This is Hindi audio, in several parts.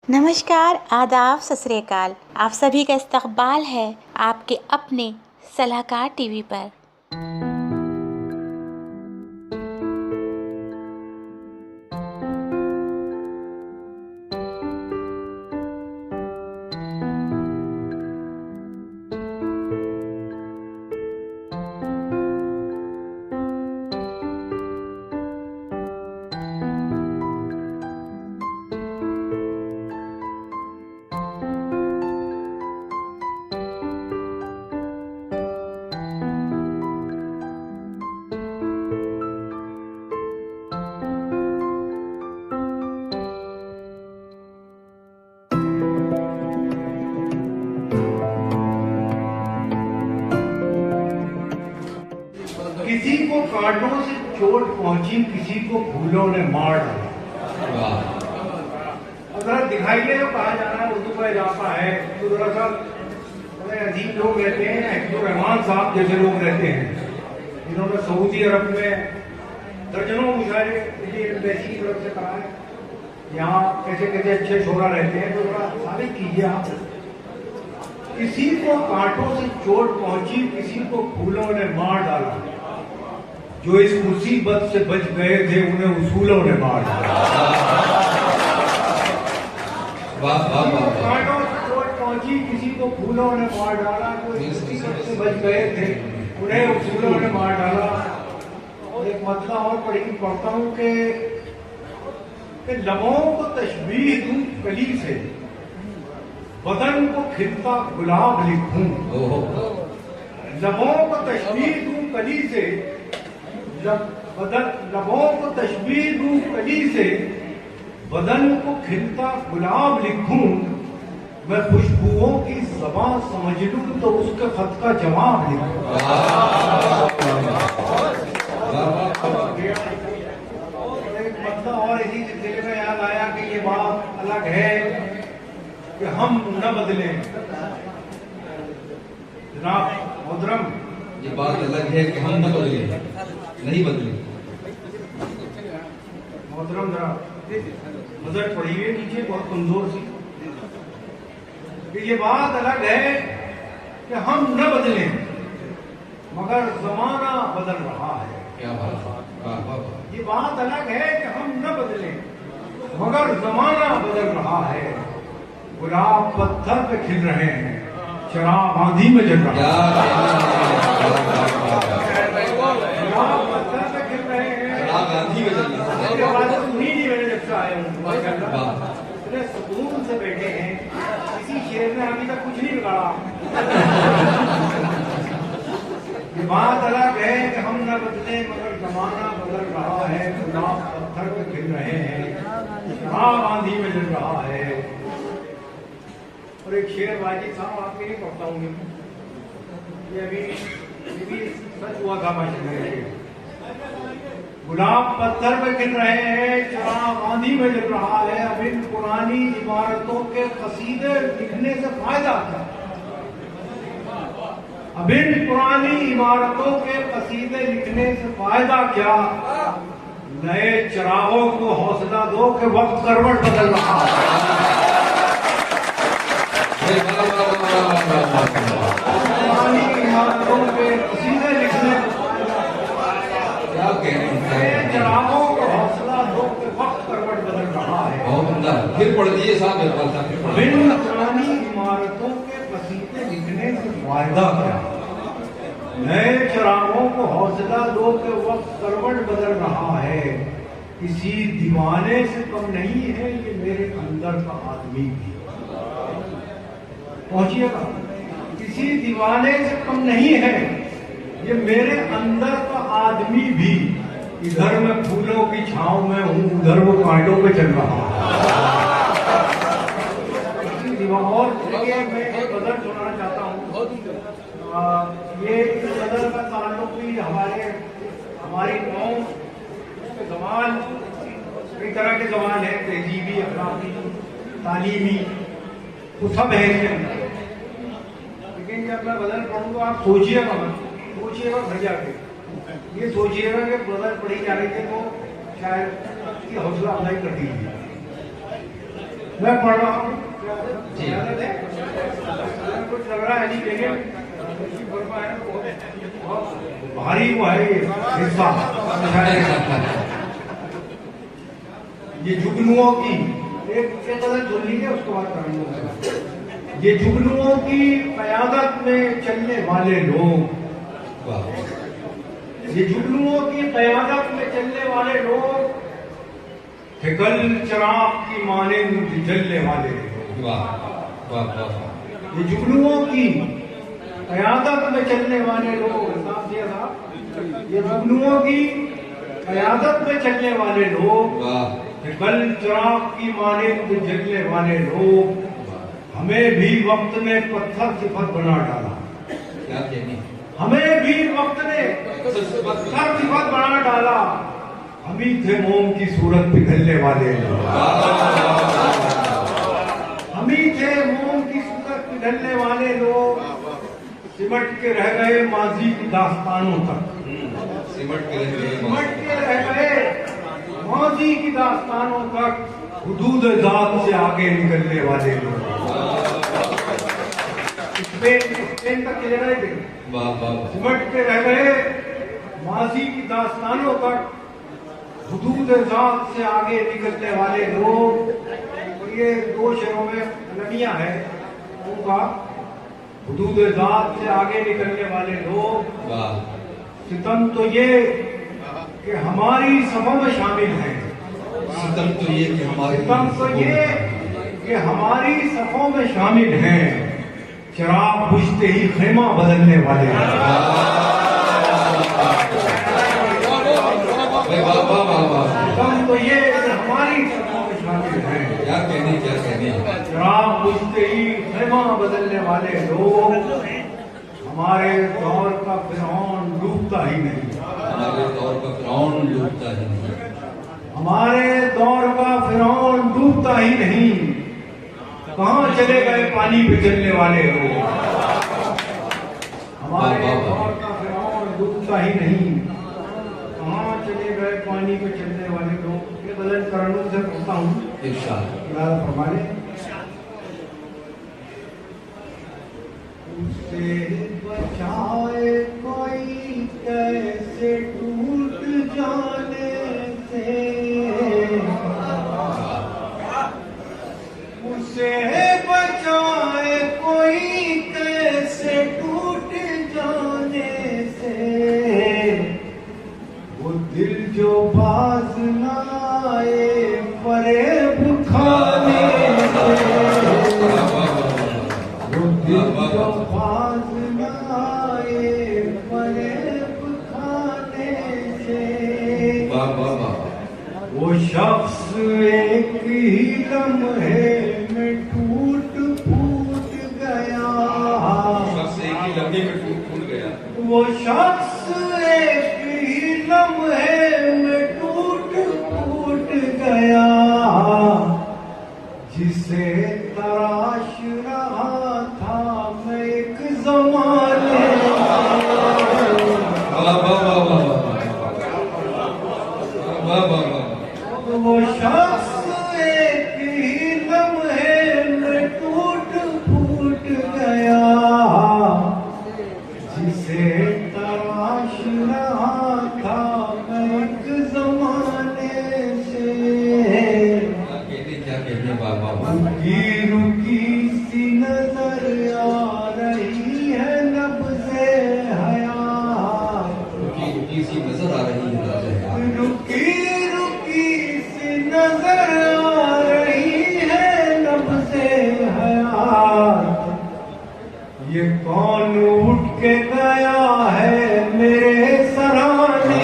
नमस्कार, आदाब, सत श्री अकाल। आप सभी का इस्तकबाल है आपके अपने सलाहकार टीवी पर। किसी को कांटों से चोट पहुंची, किसी को फूलों ने मार डाला। अगर दिखाई दे तो कहा जा रहा है उर्दू का इजाफा है, तो थोड़ा सा बड़े अजीब लोग रहते हैं, जो रहमान साहब जैसे लोग रहते हैं, जिन्होंने सऊदी अरब में दर्जनों मुशायरे एम्बेसी की तरफ से कहा है, यहाँ कैसे कैसे अच्छे शोरा रहते हैं, तो थोड़ा साबित कीजिए आप। किसी को कांटों से चोट पहुंची, किसी को फूलों ने मार डाला, जो इस मुसीबत से बच गए थे उन्हें उसूलों ने मार डाला। कांटों से चोट पहुंची, किसी को फूलों ने मार डाला, जो इस मुसीबत से बच गए थे उन्हें उसूलों ने मार डाला। और एक मतलब और पढ़ता हूं कि लबों को तशबीह दूं कली से, बदन को खिलता गुलाब लिखूं। लबों को तशबीह दूं कली से, लबों को तशबीह दूं कली से, बदन को खिलता गुलाब लिखूं। मैं खुशबुओं की ज़बान समझ लूं तो उसके खत का जवाब लिखूं। एक मतलब और इसी सिलसिले में याद आया कि ये बात अलग है कि हम न बदले। जनाब मोहतरम, ये बात अलग है कि हम न बदले, नहीं बदले। मोहतरम जरा नजर पड़ी है नीचे, बहुत कमजोर सी। कि ये बात अलग है कि हम न बदले, मगर जमाना बदल रहा है। क्या बात। ये बात अलग है कि हम न बदले, मगर जमाना बदल रहा है। गुलाब पत्थर पे खिल रहे हैं, शराब आंधी में जल रहा है। गुलाब पत्थर पे खिल रहे हैं, शराब आंधी में जल रहा है। उसके बाद सुनी नहीं, मैंने जब से आया हूँ इतने सुकून से बैठे हैं। किसी शेर ने अभी तक कुछ नहीं बिगाड़ा। ये बात अलग है कि हम न बदले, मगर जमाना बदल रहा है। गुलाब पत्थर पे खिल रहे हैं, शराब आंधी में जल रहा है। और एक शेर वाजिद साहब आपके लिए पढ़ता हूँ, ये भी सच हुआ था। मैं गुलाब पत्थर पे खिल रहे हैं, शराब आंधी में जल रहा है। अब इन पुरानी इमारतों के कसीदे लिखने से फायदा क्या? अब इन पुरानी इमारतों के कसीदे लिखने से फायदा क्या? नए चरागों को हौसला दो कि वक्त करवट बदल रहा है। पुरानी इमारतों के कसीदे लिखने चरागों को हौसला दो कि वक्त करवट बदल रहा है। फिर पढ़ दिए साहब। इन पुरानी इमारतों के कसीदे लिखने से फायदा क्या? नए चरागों को हौसला दो कि वक्त करवट बदल रहा है। किसी दीवाने से कम नहीं है ये मेरे अंदर का आदमी भी। पहुंचिएगा, किसी दीवाने से कम नहीं है ये मेरे अंदर का आदमी भी। इधर मैं फूलों की छांव में हूँ, उधर वो कांटों पे चल रहा है। और मैं एक गजल सुनाना चाहता हूँ। ये इस गजल का ताल्लुक भी हमारी कौम के जवान, कई तरह के जवान है, तहजीबी, अखलाकी, तालीमी, वो सब है इसके अंदर। लेकिन जब मैं गजल पढ़ूंगा आप सोचिएगा घर जाके, ये सोचिएगा कि गजल पढ़ी जा रही थी तो शायद की हौसला अफजाई कर दीजिए। मैं पढ़ रहा हूँ जी। कुछ लग रहा है नहीं, लेकिन बहुत भारी वो है ये हिस्सा। ये जुगनुओं की एक गजल सुन लीजिए, उसके बाद करेंगे। ये जुगनुओं की क़यादत में चलने वाले लोग, ये जुगनुओं की क़यादत में चलने वाले लोग थे कल चिराग की मानिंद जलने वाले लोग। ये जुगनुओं की क़यादत में चलने वाले लोग, साफ दिया साहब, ये जुगनुओं की क़यादत में चलने वाले लोग, कल चिराग की मानिंद जलने वाले लोग, हमें भी वक्त ने पत्थर सिफत बना डाला। क्या कहनी? हमें भी वक्त ने पत्थर सिफत बना डाला। हम ही थे मोम की सूरत पिघलने वाले लोग। हम ही थे मोम की सूरत पिघलने वाले लोग। सिमट के रह गए माजी की दास्तानों तक। सिमट के रह गए माजी की दास्तानों तक, हुदूद ज़ात से आगे निकलने वाले लोग। स्पेन तक चले गए थे। सिमट के रह गए माजी की दास्तानों तक, हुदूद ज़ात से आगे निकलने वाले लोग। ये दो शेरों में अलमिया है उनका, हुदूद ज़ात से आगे निकलने वाले लोग। सितम तो ये कि हमारी सफों में शामिल हैं। सितम तो ये कि हमारी सितम तो ये कि हमारी सफों में शामिल हैं। चिराग बुझते ही खेमा बदलने वाले हैं। सितम तो ये कि हमारी सफों में शामिल हैं। क्या कहने? चिराग बुझते ही खेमा बदलने वाले लोग। हमारे दौर का फिरौन डूबता ही नहीं। हमारे दौर का फिरौन डूबता ही नहीं। हमारे दौर का फिरौन डूबता ही नहीं। कहाँ चले गए पानी पे चलने वाले लोग? हमारे दौर का फिरौन डूबता ही नहीं। कहाँ चले गए पानी पे चलने वाले लोग? ये बदल करणों से पूछता हूँ, फरमाने उसे बचाए कोई कैसे टूट जाने से, उसे बचाए कोई कैसे टूट जाने से, वो दिल जो बाज ना आए फरेब खाने से, वो दिल जो बाज ना आए फरेब खाने से। वो शख्स एक ही लम्हे में टूट फूट गया। वो शख्स एक ही लम्हे में टूट फूट गया, जिसे तराश रहा था मैं एक ज़माने वो शख्स एक ही लम्हे में टूट फूट गया, जिसे तराश रहा था मैं एक ज़माने से। क्या कहने बाबा? रुकी रुकी सी नजर आ रही है नब्ज़े हयात। रुकी सी नजर आ रही है। रुकी रुकी सी नजर आ रही है नब्ज़े हयात। ये कौन उठ के गया है मेरे सराहने?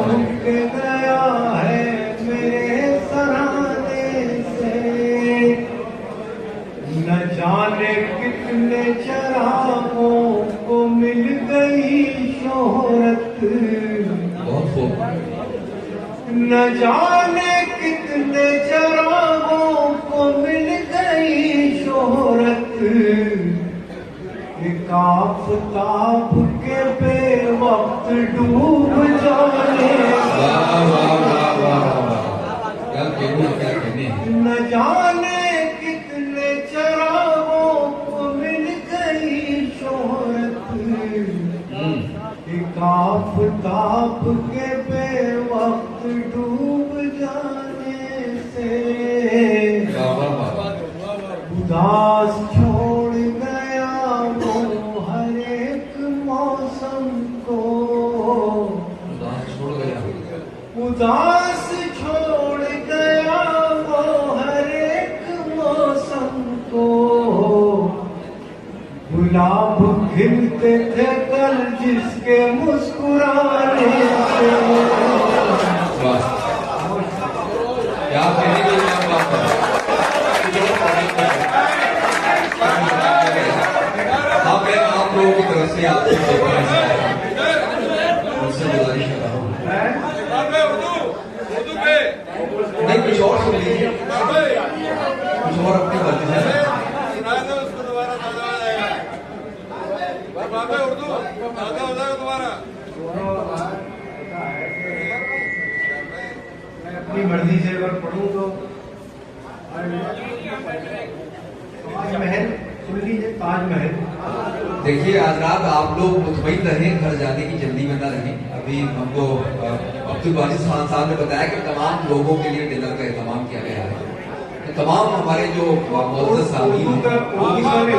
उठ के गया है मेरे सराहने से। न जाने कितने चरागों को मिल गई शोहरत। न जाने कितने चरागों को मिल गई शोहरत। एक आफताब के बेवक्त डूब जाने खिलते थे कल जिसके मुस्कुराने से। वाह, क्या कहने की बात है। हाँ, मैं आप लोगों की तरफ से आपसे गुजारिश कर रहा हूँ, नहीं कुछ और सुन लीजिए, कुछ और अपनी मर्जी से। मैं अपनी मर्जी से अगर पढ़ूं तो ताजमहल सुन लीजिए, ताजमहल। देखिए, आज रात आप लोग मुतमईन रहें, घर जाने की जल्दी में ना रहें। अभी हमको अब्दुल वाजिद खान साहब ने बताया कि तमाम लोगों के लिए डिनर का इंतजाम किया गया है। तो तमाम हमारे जो मुअज़्ज़ज़ सामीन हैं,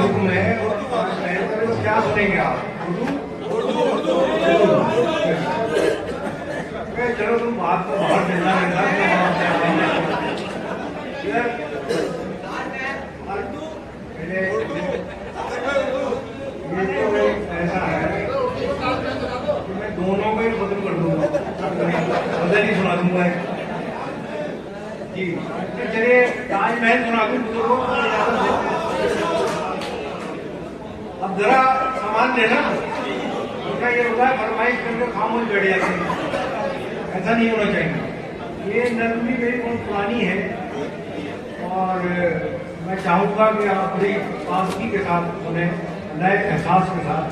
हुक्म है, क्या सुनेंगे आप? चलो तुम बात तो बहुत मिलना मिलना ऐसा है कि मैं दोनों को ही खत्म कर दूंगा, बदल ही सुना दूंगा जी। चलिए ताजमहल सुना दूं बुजुर्गों। अब जरा सामान लेना, उनका ये होता है फरमाइश करके खामोश बैठ जाते हैं, ऐसा नहीं होना चाहिए। ये नरमी मेरी बहुत पुरानी है और मैं चाहूँगा कि आप बड़ी सादगी के साथ उन्हें नए एहसास के साथ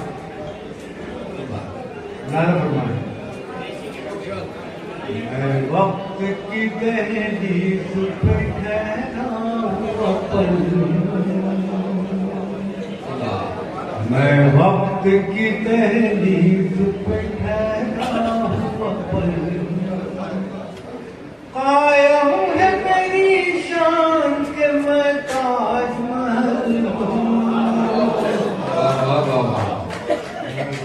नारा फरमाएं। मैं वक्त की दहलीज पे ठहरा हुआ पल, मैं वक्त की दहलीज पे ठहरा हुआ पल, कायम है मेरी शान के मैं ताजमहल हूँ।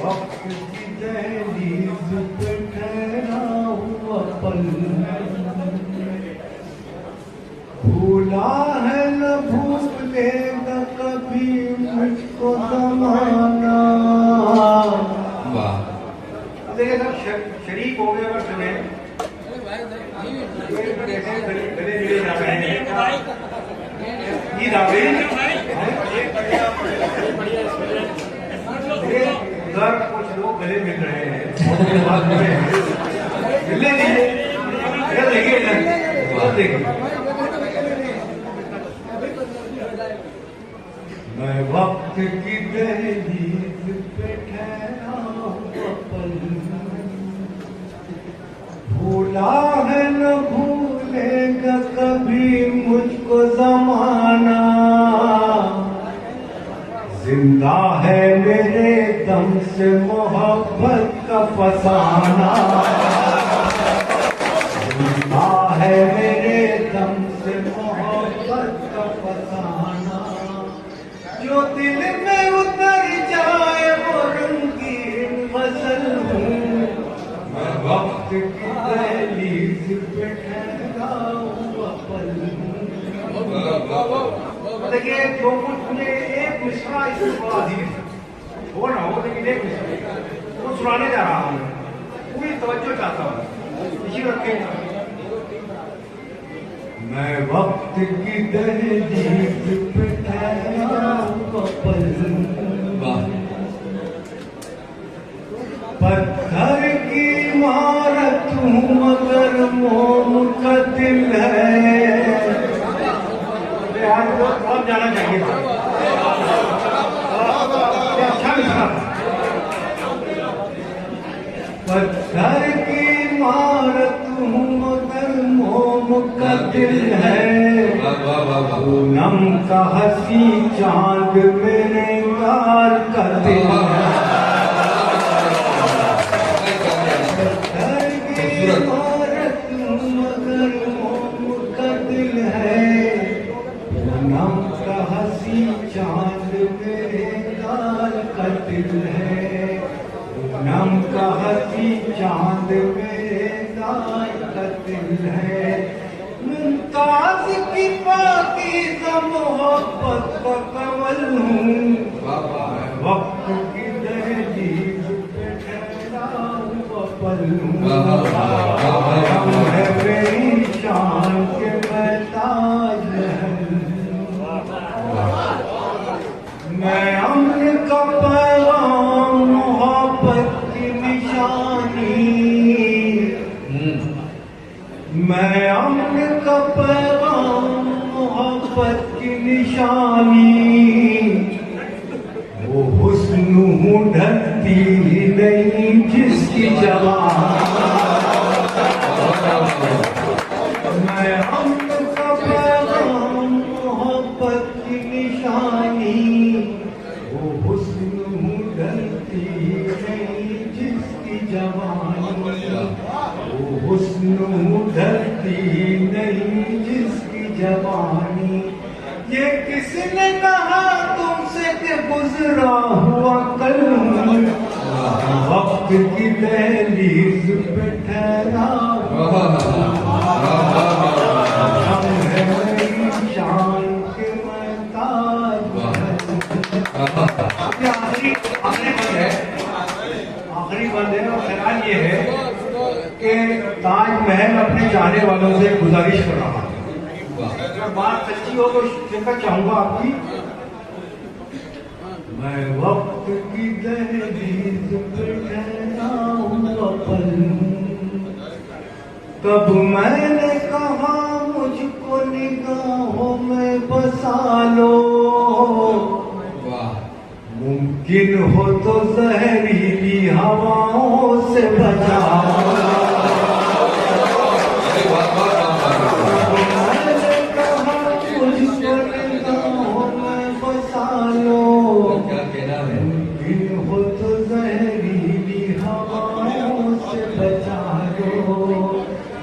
वक्त की दहलीज पे ठहरा हुआ पल, भूला है न भूलेगा कभी मुझको ज़माना। देखिए सब शरीक हो गए अगर सुने गले मिले जा रहे हैं, ईद आ गई उधर कुछ लोग गले मिल रहे हैं, मिलने दीजिए, देखिए देखिए। मैं वक्त की दहलीज पे ठहरा हुआ पल, भूला है न भूलेगा कभी मुझको ज़माना, जिंदा है मेरे दम से मोहब्बत का फसाना, जिंदा है मेरे दम से मोहब्बत का फसाना, जो दिल में उतर जाए वो रंगीन गज़ल हूँ। मैं वक्त की दहलीज पे ठहरा हुआ पल। देखिए जो कुछ मुझे एक मिसरा इसमें बड़ा अजीब है, वो ना हो लेकिन एक मिसरा वो सुनाने जा रहा हूँ, पूरी तवज्जो चाहता हूँ, इसी रखे। मैं वक्त की दहलीज पे ठहरा हुआ पल, पत्थर की इमारत हूँ मगर मोम का दिल है। बहुत जाना चाहिए था, अच्छा मिसरा। पत्थर की इमारत हूँ मगर मोम का दिल है, पूनम का हंसी चांद मेरे यार का दिल है। चांद मेरे लाल का दिल है, नम का हंसी चांद मेरे लाल का दिल है, मुमताज की पाकीज़ा मोहब्बत का कमल हूँ। वक्त की आयम है मेरी शान के मैं ताजमहल, मैं अम्न का पैगाम मोहब्बत की निशानी, मैं अम्न का पैगाम मोहब्बत की निशानी, वो हुस्न हूँ ढलती नहीं जिसकी जवानी, मैं अम्न का पैगाम मोहब्बत की निशानी, वो हुस्न हूँ ढलती नहीं जिसकी जवानी, वो हुस्न हूँ ढलती नहीं जिसकी जवानी। ये किसने कहा तुमसे कि गुजरा हुआ कल हूँ, वक्त की दहलीज पे ठहरा हुआ, हम है मेरी शान के मैं ताजमहल। आखिरी बंद है और ख्याल ये है कि ताजमहल अपने चाहने वालों से गुजारिश कर रहा है, अगर बात सच्ची हो तो देखना चाहूंगा आपकी। मैं वक्त की दहलीज पे ठहरा हुआ पल, कब मैंने कहा मुझको निगाहों में बसा लो, मुमकिन हो तो जहरीली हवाओं से बचा लो,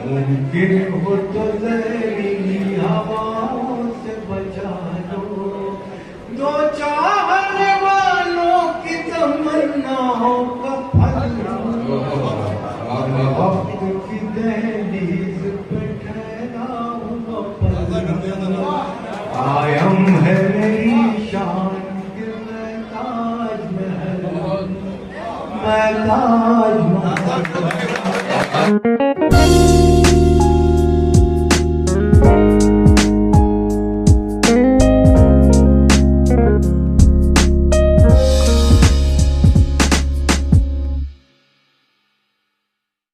मुमकिन हो तो जहरीली हवाओं से बचा लो, दो चाहने वालों की तमन्नाओं का फल, वक्त की दहलीज पे ठहरा हुआ पल, आयम है मेरी शान के मैं ताजमहल, मैं ताजमहल।